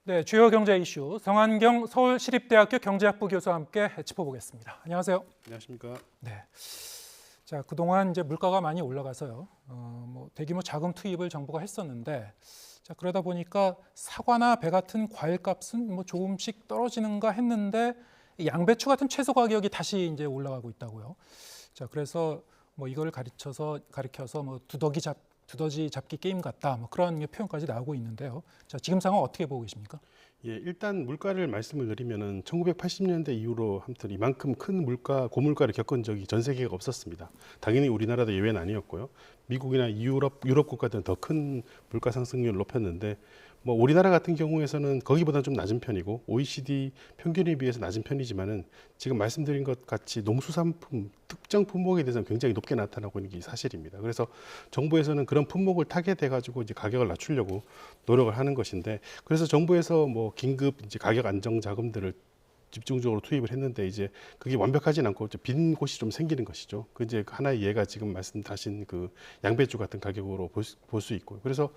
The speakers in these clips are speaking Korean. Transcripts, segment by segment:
네, 주요 경제 이슈 성한경 서울시립대학교 경제학부 교수와 함께 짚어보겠습니다. 안녕하세요. 안녕하십니까. 네. 자, 그동안 이제 물가가 많이 올라가서요. 대규모 자금 투입을 정부가 했었는데, 자, 그러다 보니까 사과나 배 같은 과일값은 조금씩 떨어지는가 했는데 이 양배추 같은 채소 가격이 다시 이제 올라가고 있다고요. 자, 그래서 이걸 가리켜서 두더지 잡기 게임 같다, 그런 표현까지 나오고 있는데요. 자, 지금 상황 어떻게 보고 계십니까? 예, 일단 물가를 말씀을 드리면은 1980년대 이후로 아무튼 이만큼 큰 고물가를 겪은 적이 전 세계가 없었습니다. 당연히 우리나라도 예외는 아니었고요. 미국이나 유럽 국가들은 더 큰 물가 상승률을 높였는데 우리나라 같은 경우에서는 거기보다는 좀 낮은 편이고 OECD 평균에 비해서 낮은 편이지만은 지금 말씀드린 것 같이 농수산품 특정 품목에 대해서는 굉장히 높게 나타나고 있는 게 사실입니다. 그래서 정부에서는 그런 품목을 타겟해 가지고 이제 가격을 낮추려고 노력을 하는 것인데, 그래서 정부에서 긴급 이제 가격 안정 자금들을 집중적으로 투입을 했는데 이제 그게 완벽하진 않고 빈 곳이 좀 생기는 것이죠. 그 이제 하나의 예가 지금 말씀하신 그 양배추 같은 가격으로 볼 수 있고요. 그래서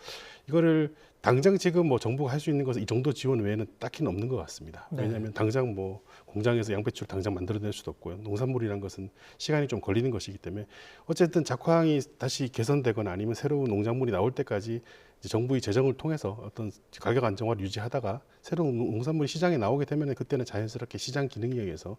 이거를 당장 지금 정부가 할 수 있는 것은 이 정도 지원 외에는 딱히는 없는 것 같습니다. 네. 왜냐하면 당장 공장에서 양배추를 당장 만들어낼 수도 없고요. 농산물이란 것은 시간이 좀 걸리는 것이기 때문에 어쨌든 작황이 다시 개선되거나 아니면 새로운 농작물이 나올 때까지 이제 정부의 재정을 통해서 어떤 가격 안정화를 유지하다가 새로운 농산물이 시장에 나오게 되면 그때는 자연스럽게 시장 기능에 의해서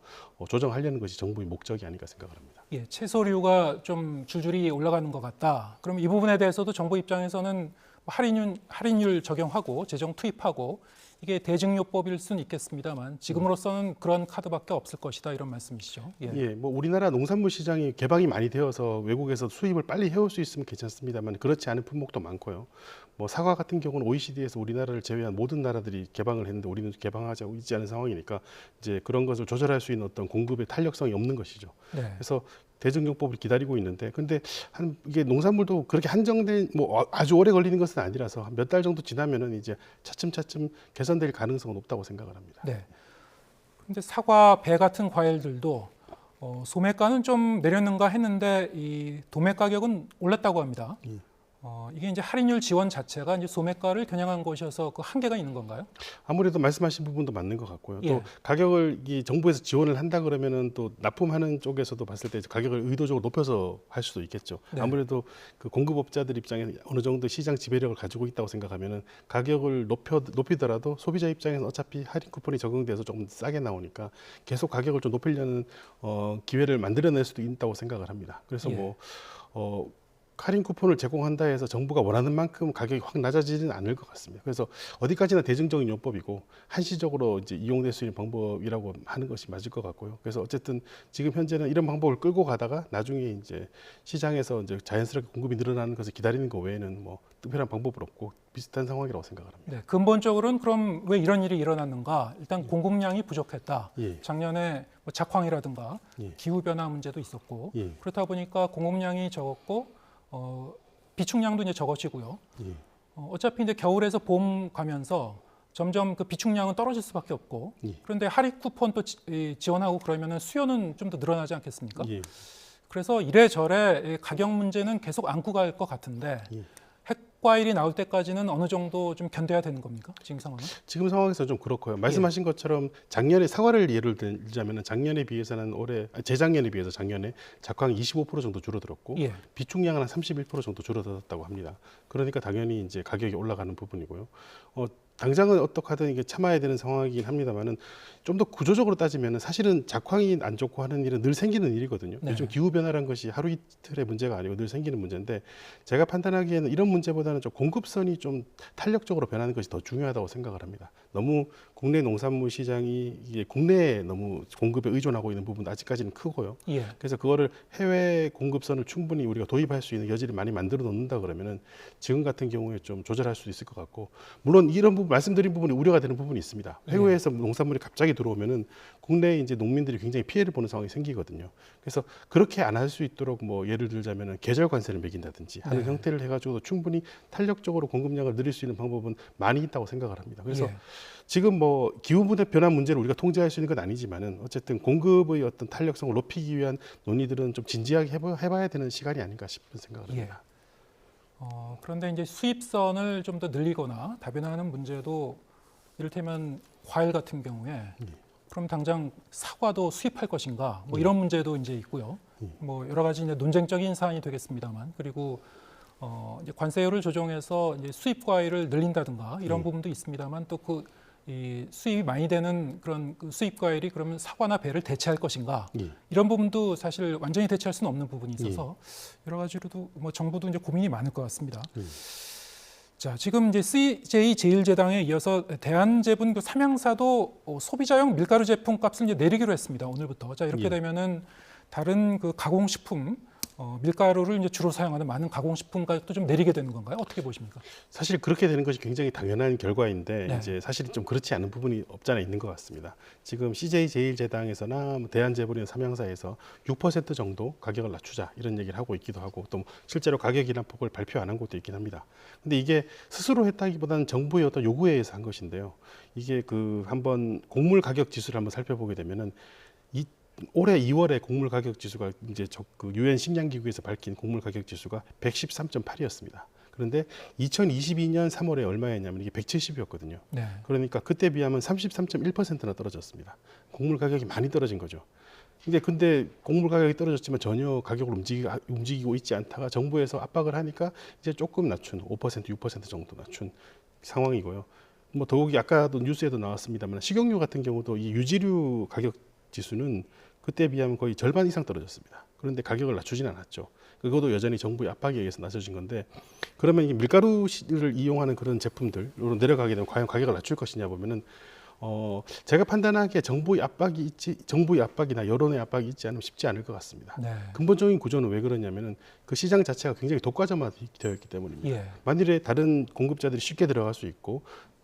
조정하려는 것이 정부의 목적이 아닐까 생각을 합니다. 예, 채소류가 좀 줄줄이 올라가는 것 같다. 그럼 이 부분에 대해서도 정부 입장에서는 할인율 적용하고 재정 투입하고 이게 대증요법일 수는 있겠습니다만 지금으로서는 그런 카드밖에 없을 것이다, 이런 말씀이시죠. 예, 우리나라 농산물 시장이 개방이 많이 되어서 외국에서 수입을 빨리 해올 수 있으면 괜찮습니다만 그렇지 않은 품목도 많고요. 사과 같은 경우는 OECD에서 우리나라를 제외한 모든 나라들이 개방을 했는데 우리는 개방하지 있지 않은 상황이니까 이제 그런 것을 조절할 수 있는 어떤 공급의 탄력성이 없는 것이죠. 네. 그래서 대증요법을 기다리고 있는데, 근데 이게 농산물도 그렇게 한정된 아주 오래 걸리는 것은 아니라서 몇 달 정도 지나면은 이제 차츰차츰 개선될 가능성은 높다고 생각을 합니다. 네. 근데 사과, 배 같은 과일들도 소매가는 좀 내렸는가 했는데 이 도매 가격은 올랐다고 합니다. 이게 이제 할인율 지원 자체가 이제 소매가를 겨냥한 것이어서 그 한계가 있는 건가요? 아무래도 말씀하신 부분도 맞는 것 같고요. 예. 또 가격을 정부에서 지원을 한다 그러면은 또 납품하는 쪽에서도 봤을 때 가격을 의도적으로 높여서 할 수도 있겠죠. 네. 아무래도 그 공급업자들 입장에서 어느 정도 시장 지배력을 가지고 있다고 생각하면은 가격을 높이더라도 소비자 입장에서는 어차피 할인 쿠폰이 적용돼서 조금 싸게 나오니까 계속 가격을 좀 높이려는 기회를 만들어낼 수도 있다고 생각을 합니다. 그래서 예. 할인 쿠폰을 제공한다 해서 정부가 원하는 만큼 가격이 확 낮아지지는 않을 것 같습니다. 그래서 어디까지나 대중적인 요법이고 한시적으로 이제 이용될 수 있는 방법이라고 하는 것이 맞을 것 같고요. 그래서 어쨌든 지금 현재는 이런 방법을 끌고 가다가 나중에 이제 시장에서 이제 자연스럽게 공급이 늘어나는 것을 기다리는 것 외에는 특별한 방법은 없고 비슷한 상황이라고 생각을 합니다. 네, 근본적으로는 그럼 왜 이런 일이 일어났는가? 일단 공급량이 부족했다. 예. 작년에 작황이라든가 예. 기후 변화 문제도 있었고 예. 그렇다 보니까 공급량이 적었고 비축량도 이제 적어지고요. 예. 어차피 이제 겨울에서 봄 가면서 점점 그 비축량은 떨어질 수밖에 없고 예. 그런데 할인 쿠폰 또 지원하고 그러면은 수요는 좀 더 늘어나지 않겠습니까? 예. 그래서 이래저래 가격 문제는 계속 안고 갈 것 같은데 예. 핵과일이 나올 때까지는 어느 정도 좀 견뎌야 되는 겁니까? 지금 상황은? 지금 상황에서 좀 그렇고요. 말씀하신 것처럼 작년에 사과를 예를 들자면 작년에 비해서는 재작년에 비해서 작년에 작황이 25% 정도 줄어들었고 예. 비축량은 한 31% 정도 줄어들었다고 합니다. 그러니까 당연히 이제 가격이 올라가는 부분이고요. 당장은 어떻게 하든 이게 참아야 되는 상황이긴 합니다만은 좀 더 구조적으로 따지면 사실은 작황이 안 좋고 하는 일은 늘 생기는 일이거든요. 네. 요즘 기후 변화란 것이 하루 이틀의 문제가 아니고 늘 생기는 문제인데 제가 판단하기에는 이런 문제보다는 좀 공급선이 좀 탄력적으로 변하는 것이 더 중요하다고 생각을 합니다. 너무 국내 농산물 시장이 이게 국내에 너무 공급에 의존하고 있는 부분도 아직까지는 크고요. 예. 그래서 그거를 해외 공급선을 충분히 우리가 도입할 수 있는 여지를 많이 만들어 놓는다 그러면은 지금 같은 경우에 좀 조절할 수 있을 것 같고, 물론 이런 부분 말씀드린 부분이 우려가 되는 부분이 있습니다. 해외에서 농산물이 갑자기 들어오면은 국내에 이제 농민들이 굉장히 피해를 보는 상황이 생기거든요. 그래서 그렇게 안 할 수 있도록 예를 들자면은 계절 관세를 매긴다든지 하는 형태를 해가지고 충분히 탄력적으로 공급량을 늘릴 수 있는 방법은 많이 있다고 생각을 합니다. 그래서 지금 기후 변화 문제를 우리가 통제할 수 있는 건 아니지만은 어쨌든 공급의 어떤 탄력성을 높이기 위한 논의들은 좀 진지하게 해봐야 되는 시간이 아닌가 싶은 생각을 합니다. 그런데 이제 수입선을 좀 더 늘리거나 다변화하는 문제도 이를테면 과일 같은 경우에 그럼 당장 사과도 수입할 것인가 뭐 이런 문제도 이제 있고요. 뭐 여러 가지 이제 논쟁적인 사안이 되겠습니다만 그리고 이제 관세율을 조정해서 이제 수입 과일을 늘린다든가 이런 부분도 있습니다만 또 그 이 수입이 많이 되는 그런 그 수입 과일이 그러면 사과나 배를 대체할 것인가 이런 부분도 사실 완전히 대체할 수는 없는 부분이 있어서 여러 가지로도 뭐 정부도 이제 고민이 많을 것 같습니다. 자, 지금 이제 CJ 제일제당에 이어서 대한제분 그 삼양사도 소비자용 밀가루 제품 값을 이제 내리기로 했습니다. 오늘부터. 자, 이렇게 되면은 다른 그 가공식품 밀가루를 이제 주로 사용하는 많은 가공식품 가격도 좀 내리게 되는 건가요? 어떻게 보십니까? 사실 그렇게 되는 것이 굉장히 당연한 결과인데 네. 이제 사실은 좀 그렇지 않은 부분이 없잖아 있는 것 같습니다. 지금 CJ 제일제당에서나 뭐 대한제분이나 삼양사에서 6% 정도 가격을 낮추자 이런 얘기를 하고 있기도 하고 또 실제로 가격 인하 폭을 발표 안 한 곳도 있긴 합니다. 근데 이게 스스로 했다기보다는 정부의 어떤 요구에 의해서 한 것인데요. 이게 그 한번 곡물 가격 지수를 한번 살펴보게 되면은 올해 2월에 곡물 가격 지수가 이제 그 유엔 식량기구에서 밝힌 곡물 가격 지수가 113.8이었습니다. 그런데 2022년 3월에 얼마였냐면 이게 170이었거든요. 네. 그러니까 그때 비하면 33.1%나 떨어졌습니다. 곡물 가격이 많이 떨어진 거죠. 근데 곡물 가격이 떨어졌지만 전혀 가격을 움직이고 있지 않다가 정부에서 압박을 하니까 이제 조금 낮춘 5%, 6% 정도 낮춘 상황이고요. 뭐 더욱이 아까도 뉴스에도 나왔습니다만 식용유 같은 경우도 이 유지류 가격 지수는 그때 비하면 거의 절반 이상 떨어졌습니다. 그런데 가격을 낮추지는 않았죠. 그것도 여전히 정부의 압박에 의해서 낮춰진 건데 그러면 이게 밀가루를 이용하는 그런 제품들로 내려가게 되면 과연 가격을 낮출 것이냐 보면은 제가 판단하기에 정부의 압박이나 여론의 압박이 있지 않으면 쉽지 않을 것 같습니다. 네. 근본적인 구조는 왜 그러냐면은 그 시장 자체가 굉장히 독과점화되어 있기 때문입니다. 예. 만일에 다른 공급자들이 쉽게 들어갈 수 있고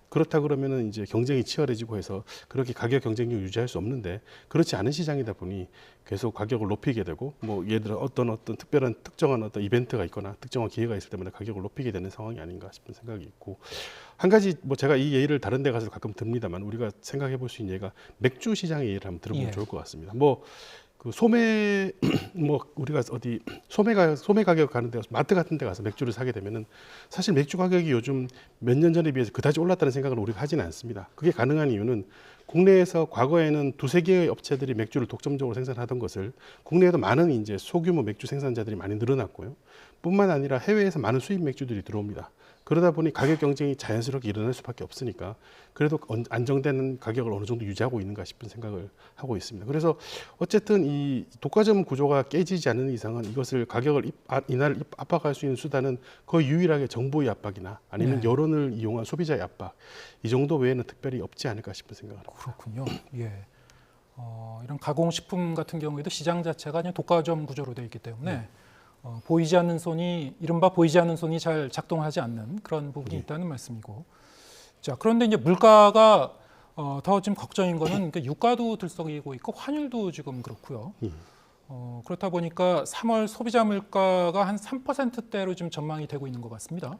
그렇다 그러면은 이제 경쟁이 치열해지고 해서 그렇게 가격 경쟁력을 유지할 수 없는데 그렇지 않은 시장이다 보니 계속 가격을 높이게 되고 뭐 예를 들어 어떤 특정한 어떤 이벤트가 있거나 특정한 기회가 있을 때마다 가격을 높이게 되는 상황이 아닌가 싶은 생각이 있고 한 가지 뭐 제가 이 예를 다른 데 가서 가끔 듭니다만 우리가 생각해 볼 수 있는 예가 맥주 시장의 예를 한번 들어보면 예. 좋을 것 같습니다. 뭐 그 소매 뭐 우리가 어디 소매 가격 가는 데 가서 마트 같은 데 가서 맥주를 사게 되면은 사실 맥주 가격이 요즘 몇 년 전에 비해서 그다지 올랐다는 생각을 우리가 하지는 않습니다. 그게 가능한 이유는 국내에서 과거에는 두세 개의 업체들이 맥주를 독점적으로 생산하던 것을 국내에도 많은 이제 소규모 맥주 생산자들이 많이 늘어났고요. 뿐만 아니라 해외에서 많은 수입 맥주들이 들어옵니다. 그러다 보니 가격 경쟁이 자연스럽게 일어날 수밖에 없으니까 그래도 안정되는 가격을 어느 정도 유지하고 있는가 싶은 생각을 하고 있습니다. 그래서 어쨌든 이 독과점 구조가 깨지지 않는 이상은 이것을 가격을 인하를 압박할 수 있는 수단은 거의 유일하게 정부의 압박이나 아니면 네. 여론을 이용한 소비자의 압박 이 정도 외에는 특별히 없지 않을까 싶은 생각을 합니다. 그렇군요. 예. 이런 가공식품 같은 경우에도 시장 자체가 그냥 독과점 구조로 되어 있기 때문에 보이지 않는 손이 이른바 보이지 않는 손이 잘 작동하지 않는 그런 부분이 있다는 말씀이고. 자, 그런데 이제 물가가 더 지금 걱정인 거는 그러니까 유가도 들썩이고 있고 환율도 지금 그렇고요. 그렇다 보니까 3월 소비자 물가가 한 3%대로 지금 전망이 되고 있는 것 같습니다.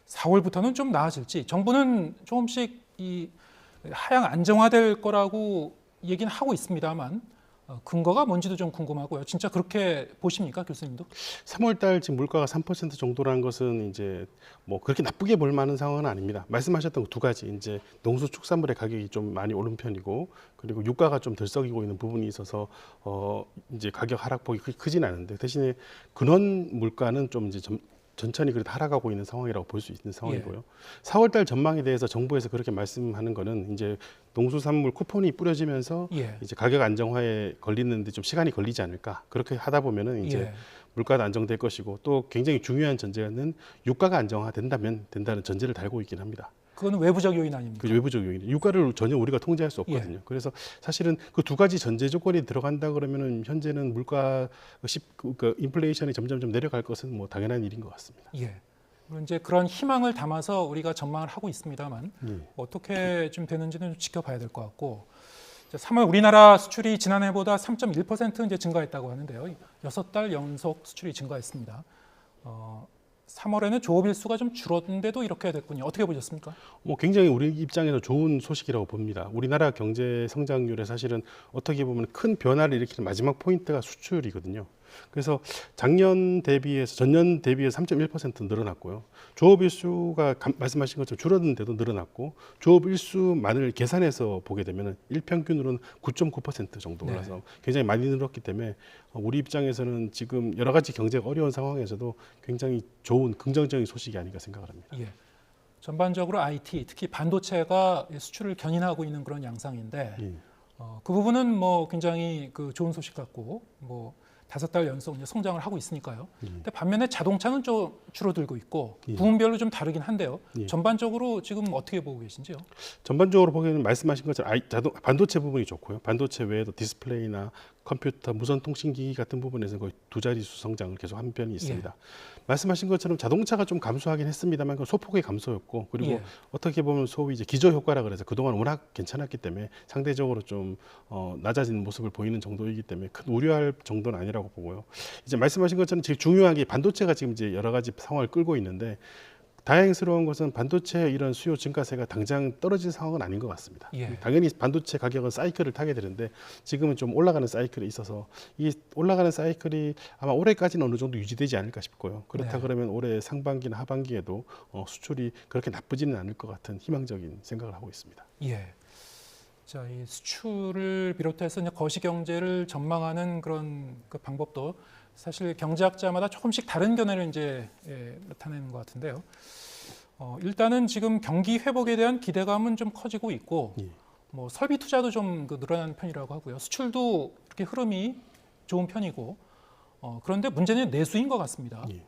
4월부터는 좀 나아질지 정부는 조금씩 이 하향 안정화될 거라고 얘기는 하고 있습니다만 근거가 뭔지도 좀 궁금하고요. 진짜 그렇게 보십니까, 교수님도? 3월 달 지금 물가가 3% 정도라는 것은 이제 뭐 그렇게 나쁘게 볼 만한 상황은 아닙니다. 말씀하셨던 두 가지 이제 농수축산물의 가격이 좀 많이 오른 편이고 그리고 유가가 좀 들썩이고 있는 부분이 있어서 이제 가격 하락폭이 크진 않은데 대신에 근원 물가는 좀 이제 천천히 그래도 하락하고 있는 상황이라고 볼 수 있는 상황이고요. 4월 달 전망에 대해서 정부에서 그렇게 말씀하는 거는 이제 농수산물 쿠폰이 뿌려지면서 이제 가격 안정화에 걸리는데 좀 시간이 걸리지 않을까. 그렇게 하다 보면은 이제 물가도 안정될 것이고 또 굉장히 중요한 전제는 유가가 안정화된다면 된다는 전제를 달고 있긴 합니다. 그거는 외부적 요인 아닙니까? 그 외부적 요인. 유가를 전혀 우리가 통제할 수 없거든요. 그래서 사실은 그 두 가지 전제 조건이 들어간다 그러면은 현재는 물가 그 인플레이션이 점점 내려갈 것은 뭐 당연한 일인 것 같습니다. 예. 물론 이제 그런 희망을 담아서 우리가 전망을 하고 있습니다만 어떻게 좀 되는지는 좀 지켜봐야 될 것 같고. 3월 우리나라 수출이 지난해보다 3.1% 이제 증가했다고 하는데요. 6달 연속 수출이 증가했습니다. 3월에는 조업 일수가 좀 줄었는데도 이렇게 됐군요. 어떻게 보셨습니까? 뭐 굉장히 우리 입장에서 좋은 소식이라고 봅니다. 우리나라 경제 성장률에 사실은 어떻게 보면 큰 변화를 일으키는 마지막 포인트가 수출이거든요. 그래서 작년 대비해서 전년 대비해서 3.1% 늘어났고요. 조업 일수가 말씀하신 것처럼 줄었는데도 늘어났고 조업 일수만을 계산해서 보게 되면 일평균으로는 9.9% 정도 올라서 네. 굉장히 많이 늘었기 때문에 우리 입장에서는 지금 여러 가지 경제가 어려운 상황에서도 굉장히 좋은 긍정적인 소식이 아닌가 생각을 합니다. 예. 전반적으로 IT, 특히 반도체가 수출을 견인하고 있는 그런 양상인데 예. 그 부분은 뭐 굉장히 그 좋은 소식 같고 뭐 5달 연속 이제 성장을 하고 있으니까요. 근데 반면에 자동차는 좀 줄어들고 있고 예. 부문별로 좀 다르긴 한데요. 예. 전반적으로 지금 어떻게 보고 계신지요? 전반적으로 보기에는 말씀하신 것처럼 반도체 부분이 좋고요. 반도체 외에도 디스플레이나 컴퓨터, 무선 통신기기 같은 부분에서 거의 두 자릿수 성장을 계속 한 편이 있습니다. 말씀하신 것처럼 자동차가 좀 감소하긴 했습니다만 그 소폭의 감소였고 그리고 예. 어떻게 보면 소위 이제 기저 효과라 그래서 그동안 워낙 괜찮았기 때문에 상대적으로 좀 낮아지는 모습을 보이는 정도이기 때문에 큰 우려할 정도는 아니라고 보고요. 이제 말씀하신 것처럼 제일 중요한 게 반도체가 지금 이제 여러 가지 상황을 끌고 있는데 다행스러운 것은 반도체 이런 수요 증가세가 당장 떨어질 상황은 아닌 것 같습니다. 예. 당연히 반도체 가격은 사이클을 타게 되는데 지금은 좀 올라가는 사이클에 있어서 이 올라가는 사이클이 아마 올해까지는 어느 정도 유지되지 않을까 싶고요. 그렇다 네. 그러면 올해 상반기나 하반기에도 수출이 그렇게 나쁘지는 않을 것 같은 희망적인 생각을 하고 있습니다. 예. 자, 이 수출을 비롯해서 이제 거시 경제를 전망하는 그런 그 방법도 사실 경제학자마다 조금씩 다른 견해를 이제 나타내는 것 같은데요. 일단은 지금 경기 회복에 대한 기대감은 좀 커지고 있고, 예. 뭐 설비 투자도 좀 늘어나는 편이라고 하고요. 수출도 이렇게 흐름이 좋은 편이고, 그런데 문제는 내수인 것 같습니다. 예.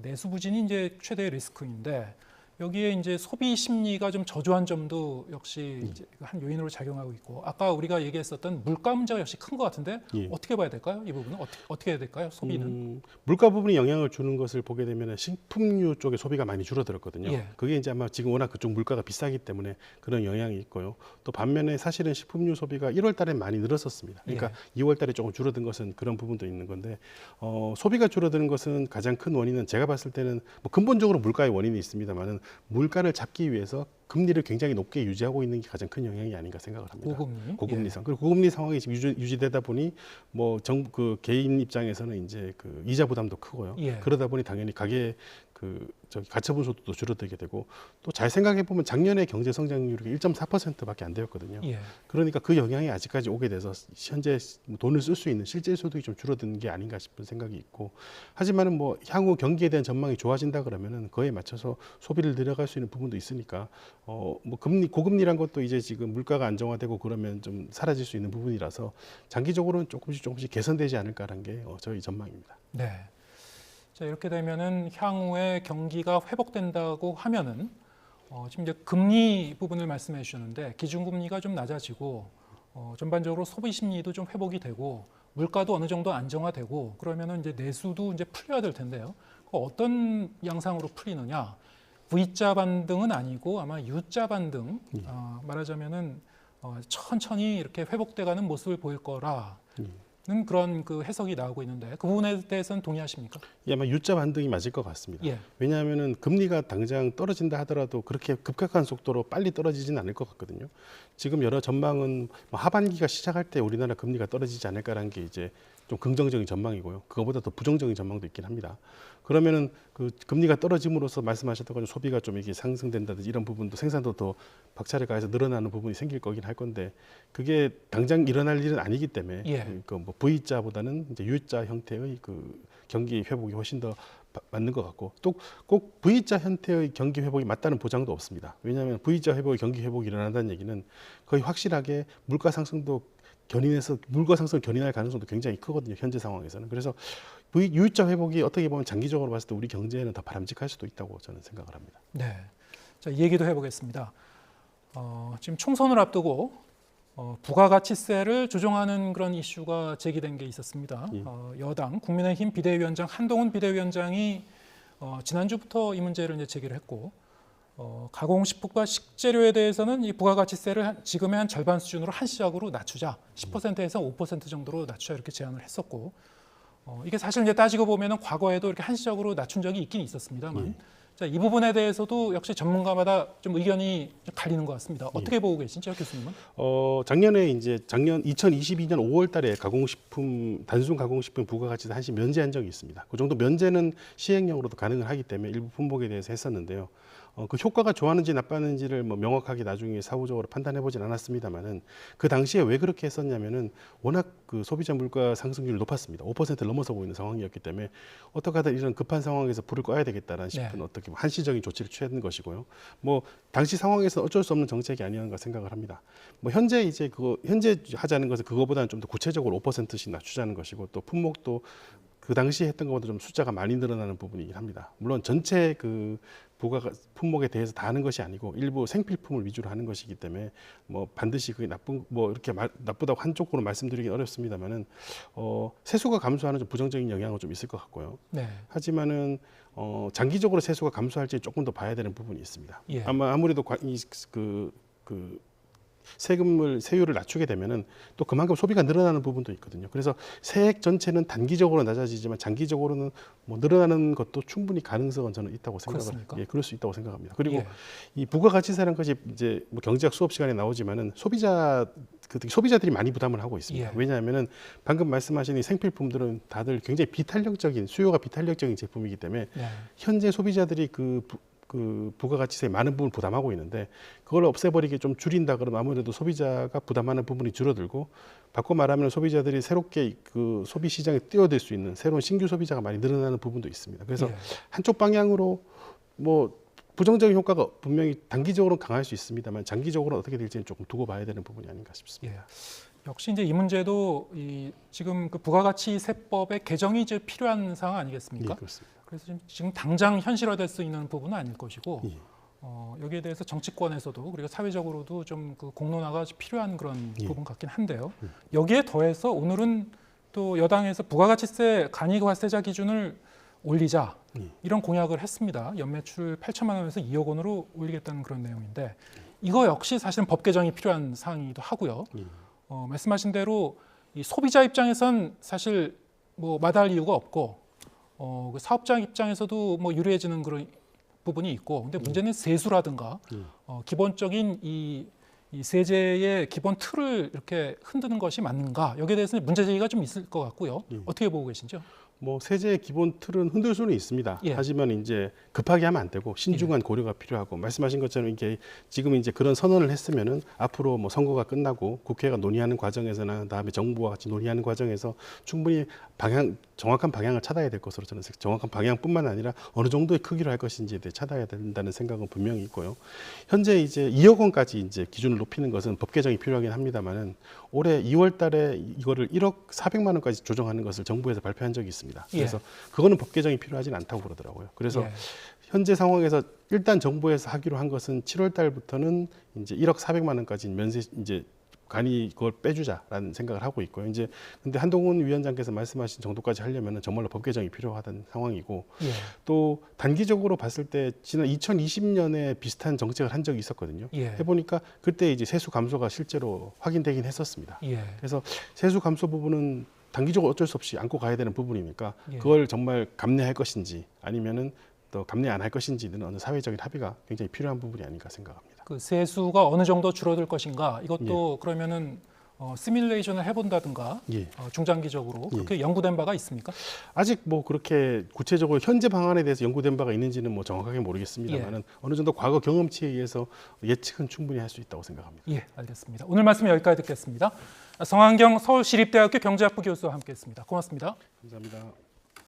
내수 부진이 이제 최대의 리스크인데 여기에 이제 소비 심리가 좀 저조한 점도 역시 이제 한 요인으로 작용하고 있고 아까 우리가 얘기했었던 물가 문제가 역시 큰 것 같은데 예. 어떻게 봐야 될까요? 이 부분은 어떻게 해야 될까요? 소비는 물가 부분이 영향을 주는 것을 보게 되면 식품류 쪽의 소비가 많이 줄어들었거든요. 예. 그게 이제 아마 지금 워낙 그쪽 물가가 비싸기 때문에 그런 영향이 있고요. 또 반면에 사실은 식품류 소비가 1월 달에 많이 늘었었습니다. 그러니까 2월 달에 조금 줄어든 것은 그런 부분도 있는 건데 소비가 줄어드는 것은 가장 큰 원인은 제가 봤을 때는 뭐 근본적으로 물가의 원인이 있습니다만은 물가를 잡기 위해서 금리를 굉장히 높게 유지하고 있는 게 가장 큰 영향이 아닌가 생각을 합니다. 고금리상. 그리고 고금리 상황이 지금 유지되다 보니 뭐 그 개인 입장에서는 이제 그 이자 부담도 크고요. 예. 그러다 보니 당연히 가계 가처분 소득도 줄어들게 되고 또 잘 생각해 보면 작년에 경제 성장률이 1.4%밖에 안 되었거든요. 예. 그러니까 그 영향이 아직까지 오게 돼서 현재 돈을 쓸 수 있는 실제 소득이 좀 줄어드는 게 아닌가 싶은 생각이 있고 하지만은 뭐 향후 경기에 대한 전망이 좋아진다 그러면은 그에 맞춰서 소비를 늘려갈 수 있는 부분도 있으니까 뭐 고금리란 것도 이제 지금 물가가 안정화되고 그러면 좀 사라질 수 있는 부분이라서 장기적으로는 조금씩 개선되지 않을까라는 게 저희 전망입니다. 네. 자, 이렇게 되면은 향후에 경기가 회복된다고 하면은 지금 이제 금리 부분을 말씀해 주셨는데 기준금리가 좀 낮아지고 전반적으로 소비 심리도 좀 회복이 되고 물가도 어느 정도 안정화되고 그러면은 이제 내수도 이제 풀려야 될 텐데요. 어떤 양상으로 풀리느냐? V자 반등은 아니고 아마 U자 반등 말하자면은 천천히 이렇게 회복돼가는 모습을 보일 거라. 는 그런 그 해석이 나오고 있는데 그 부분에 대해서는 동의하십니까? 예, 아마 U자 반등이 맞을 것 같습니다. 예. 왜냐하면은 금리가 당장 떨어진다 하더라도 그렇게 급격한 속도로 빨리 떨어지지는 않을 것 같거든요. 지금 여러 전망은 뭐 하반기가 시작할 때 우리나라 금리가 떨어지지 않을까라는 게 이제 좀 긍정적인 전망이고요. 그거보다 더 부정적인 전망도 있긴 합니다. 그러면은 그 금리가 떨어짐으로써 말씀하셨던 것처럼 소비가 좀 이게 상승된다든지 이런 부분도 생산도 더 박차를 가해서 늘어나는 부분이 생길 거긴 할 건데 그게 당장 일어날 일은 아니기 때문에 그 뭐 V자보다는 이제 U자 형태의 그 경기 회복이 훨씬 더 맞는 것 같고 또 꼭 V자 형태의 경기 회복이 맞다는 보장도 없습니다. 왜냐하면 V자 회복의 경기 회복이 일어난다는 얘기는 거의 확실하게 물가 상승도 견인해서 물가 상승을 견인할 가능성도 굉장히 크거든요. 현재 상황에서는. 그래서 U자 회복이 어떻게 보면 장기적으로 봤을 때 우리 경제에는 더 바람직할 수도 있다고 저는 생각을 합니다. 네. 자, 이 얘기도 해보겠습니다. 지금 총선을 앞두고 부가가치세를 조정하는 그런 이슈가 제기된 게 있었습니다. 여당 국민의힘 비대위원장 한동훈 비대위원장이 지난주부터 이 문제를 이제 제기를 했고 가공식품과 식재료에 대해서는 이 부가가치세를 지금의 한 절반 수준으로 한시적으로 낮추자 10%에서 5% 정도로 낮추자 이렇게 제안을 했었고 이게 사실 이제 따지고 보면은 과거에도 이렇게 한시적으로 낮춘 적이 있긴 있었습니다만 자, 이 부분에 대해서도 역시 전문가마다 좀 의견이 좀 갈리는 것 같습니다. 어떻게 보고 계신지요, 교수님은? 작년 2022년 5월달에 단순 가공식품 부가가치 한시 면제한 적이 있습니다. 그 정도 면제는 시행령으로도 가능을 하기 때문에 일부 품목에 대해서 했었는데요. 그 효과가 좋았는지 나빴는지를 뭐 명확하게 나중에 사후적으로 판단해 보진 않았습니다만은 그 당시에 왜 그렇게 했었냐면은 워낙 그 소비자 물가 상승률이 높았습니다. 5%를 넘어서고 있는 상황이었기 때문에 어떻게 하든 이런 급한 상황에서 불을 꺼야 되겠다라는 싶은 어떻게 한시적인 조치를 취한 것이고요. 뭐 당시 상황에서 어쩔 수 없는 정책이 아니었는가 생각을 합니다. 뭐 현재 하자는 것은 그거보다는 좀 더 구체적으로 5%씩 낮추자는 것이고 또 품목도 그 당시에 했던 것보다 좀 숫자가 많이 늘어나는 부분이긴 합니다. 물론 전체 그 부가 품목에 대해서 다 하는 것이 아니고 일부 생필품을 위주로 하는 것이기 때문에 뭐 반드시 그게 나쁘다고 한쪽으로 말씀드리긴 어렵습니다만은 세수가 감소하는 좀 부정적인 영향은 좀 있을 것 같고요. 네. 하지만은 장기적으로 세수가 감소할지 조금 더 봐야 되는 부분이 있습니다. 예. 아무래도 세율을 낮추게 되면은 또 그만큼 소비가 늘어나는 부분도 있거든요. 그래서 세액 전체는 단기적으로 낮아지지만 장기적으로는 뭐 늘어나는 것도 충분히 가능성은 저는 있다고 그럴 수 있다고 생각합니다. 그리고 이 부가가치세라는 것이 이제 뭐 경제학 수업 시간에 나오지만은 소비자들이 많이 부담을 하고 있습니다. 왜냐하면은 방금 말씀하신 이 생필품들은 다들 굉장히 수요가 비탄력적인 제품이기 때문에 현재 소비자들이 그 부가가치세에 많은 부분을 부담하고 있는데 그걸 없애버리게 좀 줄인다 그러면 아무래도 소비자가 부담하는 부분이 줄어들고 바꿔 말하면 소비자들이 새롭게 그 소비 시장에 뛰어들 수 있는 새로운 신규 소비자가 많이 늘어나는 부분도 있습니다. 그래서 한쪽 방향으로 뭐 부정적인 효과가 분명히 단기적으로는 강할 수 있습니다만 장기적으로는 어떻게 될지는 조금 두고 봐야 되는 부분이 아닌가 싶습니다. 역시 이제 이 문제도 지금 그 부가가치세법의 개정이 이제 필요한 상황 아니겠습니까? 그렇습니다. 그래서 지금 당장 현실화될 수 있는 부분은 아닐 것이고 여기에 대해서 정치권에서도 그리고 사회적으로도 좀 그 공론화가 필요한 그런 부분 같긴 한데요. 여기에 더해서 오늘은 또 여당에서 부가가치세 간이과세자 기준을 올리자 이런 공약을 했습니다. 연매출 8천만 원에서 2억 원으로 올리겠다는 그런 내용인데 이거 역시 사실은 법 개정이 필요한 사항이기도 하고요. 말씀하신 대로 이 소비자 입장에선 사실 뭐 마다할 이유가 없고 그 사업자 입장에서도 뭐 유리해지는 그런 부분이 있고, 근데 문제는 세수라든가 기본적인 이 세제의 기본 틀을 이렇게 흔드는 것이 맞는가? 여기에 대해서는 문제 제기가 좀 있을 것 같고요. 어떻게 보고 계신지요? 뭐 세제의 기본 틀은 흔들 수는 있습니다. 하지만 이제 급하게 하면 안 되고 신중한 고려가 필요하고 말씀하신 것처럼 이게 지금 이제 그런 선언을 했으면은 앞으로 뭐 선거가 끝나고 국회가 논의하는 과정에서나 그다음에 정부와 같이 논의하는 과정에서 충분히 정확한 방향을 찾아야 될 것으로 저는 정확한 방향뿐만 아니라 어느 정도의 크기로 할 것인지에 대해 찾아야 된다는 생각은 분명히 있고요. 현재 이제 2억 원까지 이제 기준을 높이는 것은 법 개정이 필요하긴 합니다만은 올해 2월 달에 이거를 1억 400만 원까지 조정하는 것을 정부에서 발표한 적이 있습니다. 그래서 그거는 법 개정이 필요하진 않다고 그러더라고요. 그래서 현재 상황에서 일단 정부에서 하기로 한 것은 7월 달부터는 이제 1억 400만 원까지 면세 이제 간이 그걸 빼주자라는 생각을 하고 있고요. 이제 근데 한동훈 위원장께서 말씀하신 정도까지 하려면은 정말로 법 개정이 필요하다는 상황이고 또 단기적으로 봤을 때 지난 2020년에 비슷한 정책을 한 적이 있었거든요. 해보니까 그때 이제 세수 감소가 실제로 확인되긴 했었습니다. 그래서 세수 감소 부분은 단기적으로 어쩔 수 없이 안고 가야 되는 부분이니까 그걸 정말 감내할 것인지 아니면은 또 감내 안 할 것인지는 어느 사회적인 합의가 굉장히 필요한 부분이 아닌가 생각합니다. 그 세수가 어느 정도 줄어들 것인가 이것도 그러면은 시뮬레이션을 해본다든가 중장기적으로 그렇게 연구된 바가 있습니까? 아직 뭐 그렇게 구체적으로 현재 방안에 대해서 연구된 바가 있는지는 뭐 정확하게 모르겠습니다만은 어느 정도 과거 경험치에 의해서 예측은 충분히 할 수 있다고 생각합니다. 알겠습니다. 오늘 말씀 여기까지 듣겠습니다. 성한경 서울시립대학교 경제학부 교수와 함께했습니다. 고맙습니다. 감사합니다.